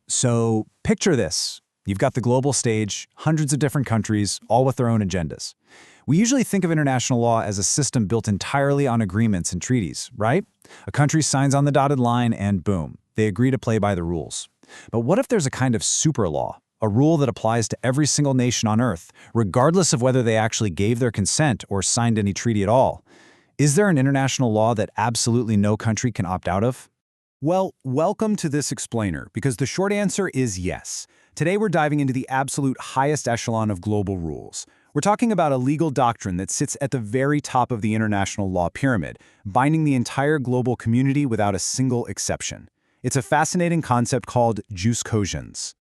So picture this. You've got the global stage, hundreds of different countries, all with their own agendas. We usually think of international law as a system built entirely on agreements and treaties, right? A country signs on the dotted line and boom, they agree to play by the rules. But what if there's a kind of super law, a rule that applies to every single nation on Earth, regardless of whether they actually gave their consent or signed any treaty at all? Is there an international law that absolutely no country can opt out of? Well, welcome to this explainer, because the short answer is yes. Today we're diving into the absolute highest echelon of global rules. We're talking about a legal doctrine that sits at the very top of the international law pyramid, binding the entire global community without a single exception. It's a fascinating concept called Jus Cogens.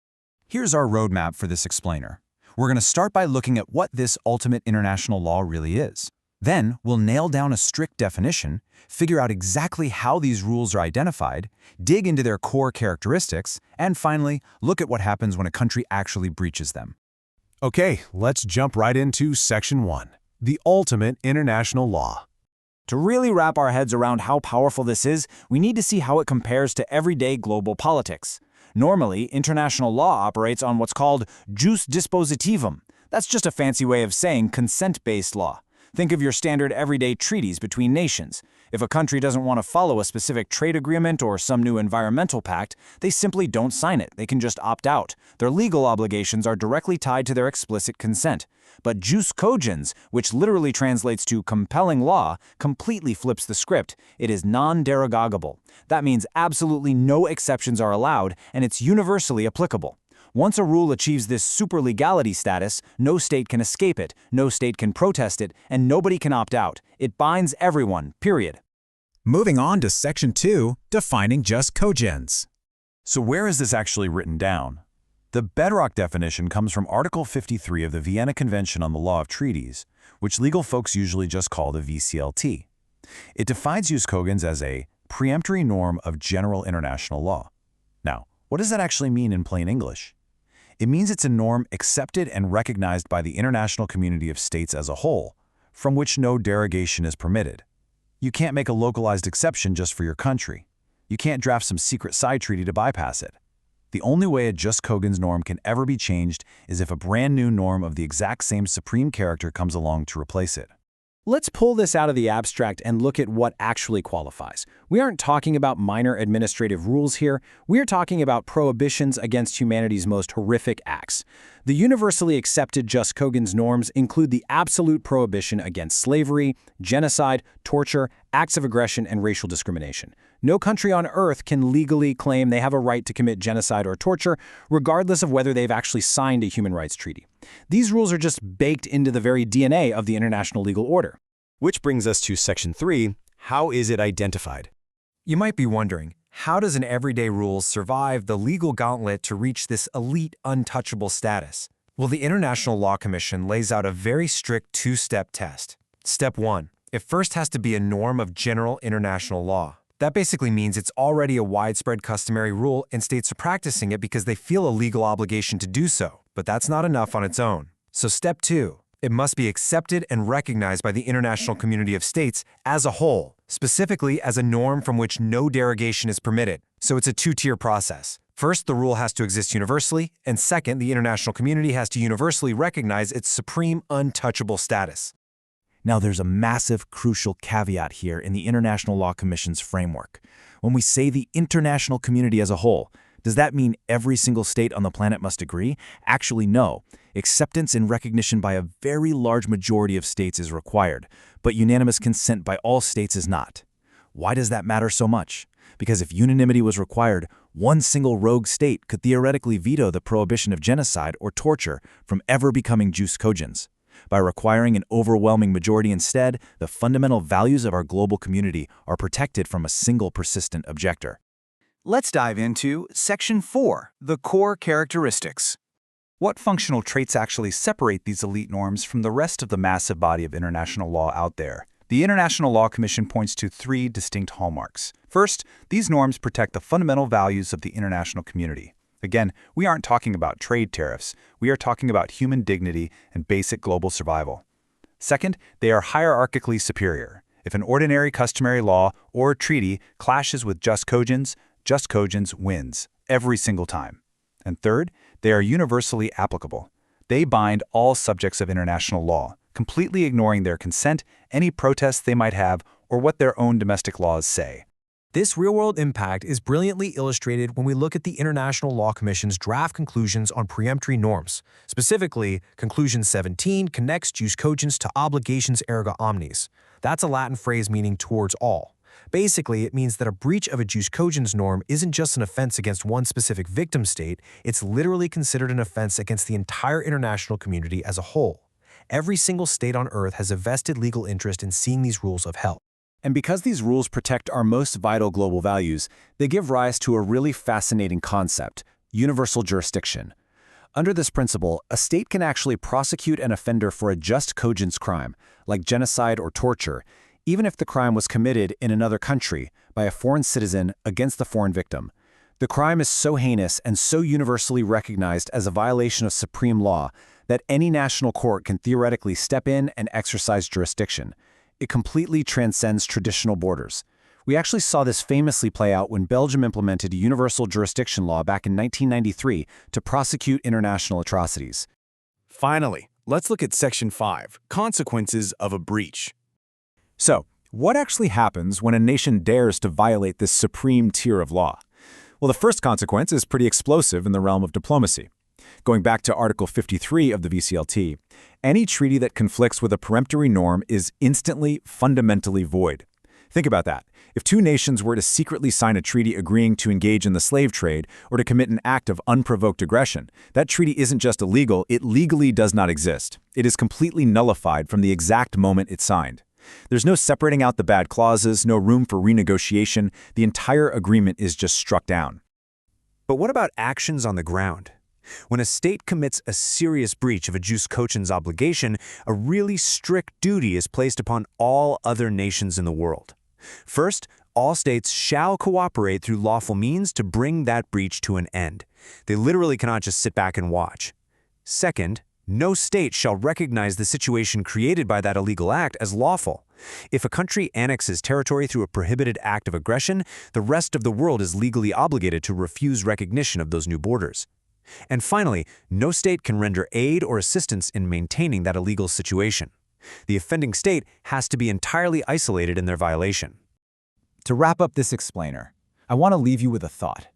Here's our roadmap for this explainer. We're going to start by looking at what this ultimate international law really is. Then, we'll nail down a strict definition, figure out exactly how these rules are identified, dig into their core characteristics, and finally, look at what happens when a country actually breaches them. Okay, let's jump right into Section 1, the ultimate international law. To really wrap our heads around how powerful this is, we need to see how it compares to everyday global politics. Normally, international law operates on what's called jus dispositivum. That's just a fancy way of saying consent-based law. Think of your standard everyday treaties between nations. If a country doesn't want to follow a specific trade agreement or some new environmental pact, they simply don't sign it. They can just opt out. Their legal obligations are directly tied to their explicit consent. But Jus Cogens, which literally translates to compelling law, completely flips the script. It is non-derogable. That means absolutely no exceptions are allowed, and it's universally applicable. Once a rule achieves this superlegality status, no state can escape it, no state can protest it, and nobody can opt out. It binds everyone, period. Moving on to Section 2, defining Jus Cogens. So where is this actually written down? The bedrock definition comes from Article 53 of the Vienna Convention on the Law of Treaties, which legal folks usually just call the VCLT. It defines Jus Cogens as a preemptory norm of general international law. Now, what does that actually mean in plain English? It means it's a norm accepted and recognized by the international community of states as a whole, from which no derogation is permitted. You can't make a localized exception just for your country. You can't draft some secret side treaty to bypass it. The only way a Jus Cogens norm can ever be changed is if a brand new norm of the exact same supreme character comes along to replace it. Let's pull this out of the abstract and look at what actually qualifies. We aren't talking about minor administrative rules here. We're talking about prohibitions against humanity's most horrific acts. The universally accepted Jus Cogens norms include the absolute prohibition against slavery, genocide, torture, acts of aggression, and racial discrimination. No country on Earth can legally claim they have a right to commit genocide or torture, regardless of whether they've actually signed a human rights treaty. These rules are just baked into the very DNA of the international legal order. Which brings us to Section 3, how is it identified? You might be wondering, how does an everyday rule survive the legal gauntlet to reach this elite, untouchable status? Well, the International Law Commission lays out a very strict two-step test. Step 1, it first has to be a norm of general international law. That basically means it's already a widespread customary rule and states are practicing it because they feel a legal obligation to do so. But that's not enough on its own. So step 2, it must be accepted and recognized by the international community of states as a whole, specifically as a norm from which no derogation is permitted. So it's a two-tier process. First, the rule has to exist universally, and second, the international community has to universally recognize its supreme, untouchable status. Now, there's a massive, crucial caveat here in the International Law Commission's framework. When we say the international community as a whole, does that mean every single state on the planet must agree? Actually, no. Acceptance and recognition by a very large majority of states is required, but unanimous consent by all states is not. Why does that matter so much? Because if unanimity was required, one single rogue state could theoretically veto the prohibition of genocide or torture from ever becoming Jus Cogens. By requiring an overwhelming majority instead, the fundamental values of our global community are protected from a single persistent objector. Let's dive into Section 4, the core characteristics. What functional traits actually separate these elite norms from the rest of the massive body of international law out there? The International Law Commission points to 3 distinct hallmarks. First, these norms protect the fundamental values of the international community. Again, we aren't talking about trade tariffs. We are talking about human dignity and basic global survival. Second, they are hierarchically superior. If an ordinary customary law or treaty clashes with Jus Cogens wins every single time. And third, they are universally applicable. They bind all subjects of international law, completely ignoring their consent, any protests they might have, or what their own domestic laws say. This real-world impact is brilliantly illustrated when we look at the International Law Commission's draft conclusions on preemptory norms. Specifically, Conclusion 17 connects Jus Cogens to obligations erga omnes. That's a Latin phrase meaning towards all. Basically, it means that a breach of a Jus Cogens norm isn't just an offense against one specific victim state, it's literally considered an offense against the entire international community as a whole. Every single state on Earth has a vested legal interest in seeing these rules upheld. And because these rules protect our most vital global values, they give rise to a really fascinating concept: universal jurisdiction. Under this principle, a state can actually prosecute an offender for a Jus Cogens crime, like genocide or torture, even if the crime was committed in another country by a foreign citizen against the foreign victim. The crime is so heinous and so universally recognized as a violation of supreme law that any national court can theoretically step in and exercise jurisdiction. It completely transcends traditional borders. We actually saw this famously play out when Belgium implemented a universal jurisdiction law back in 1993 to prosecute international atrocities. Finally, let's look at Section 5, Consequences of a Breach. So, what actually happens when a nation dares to violate this supreme tier of law? Well, the first consequence is pretty explosive in the realm of diplomacy. Going back to Article 53 of the VCLT, any treaty that conflicts with a peremptory norm is instantly, fundamentally void. Think about that. If two nations were to secretly sign a treaty agreeing to engage in the slave trade or to commit an act of unprovoked aggression, that treaty isn't just illegal, it legally does not exist. It is completely nullified from the exact moment it's signed. There's no separating out the bad clauses, no room for renegotiation. The entire agreement is just struck down. But what about actions on the ground? When a state commits a serious breach of a Jus Cogens obligation, a really strict duty is placed upon all other nations in the world. First, all states shall cooperate through lawful means to bring that breach to an end. They literally cannot just sit back and watch. Second, no state shall recognize the situation created by that illegal act as lawful. If a country annexes territory through a prohibited act of aggression, the rest of the world is legally obligated to refuse recognition of those new borders. And finally, no state can render aid or assistance in maintaining that illegal situation. The offending state has to be entirely isolated in their violation. To wrap up this explainer, I want to leave you with a thought.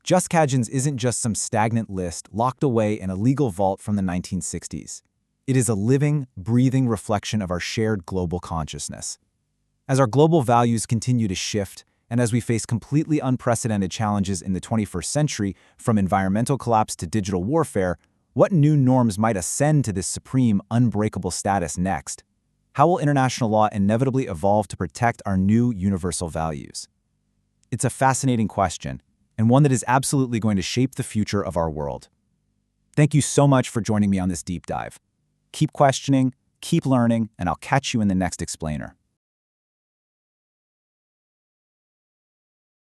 Jus Cogens isn't just some stagnant list locked away in a legal vault from the 1960s. It is a living, breathing reflection of our shared global consciousness. As our global values continue to shift, and as we face completely unprecedented challenges in the 21st century, from environmental collapse to digital warfare, what new norms might ascend to this supreme, unbreakable status next? How will international law inevitably evolve to protect our new universal values? It's a fascinating question, and one that is absolutely going to shape the future of our world. Thank you so much for joining me on this deep dive. Keep questioning, keep learning, and I'll catch you in the next explainer.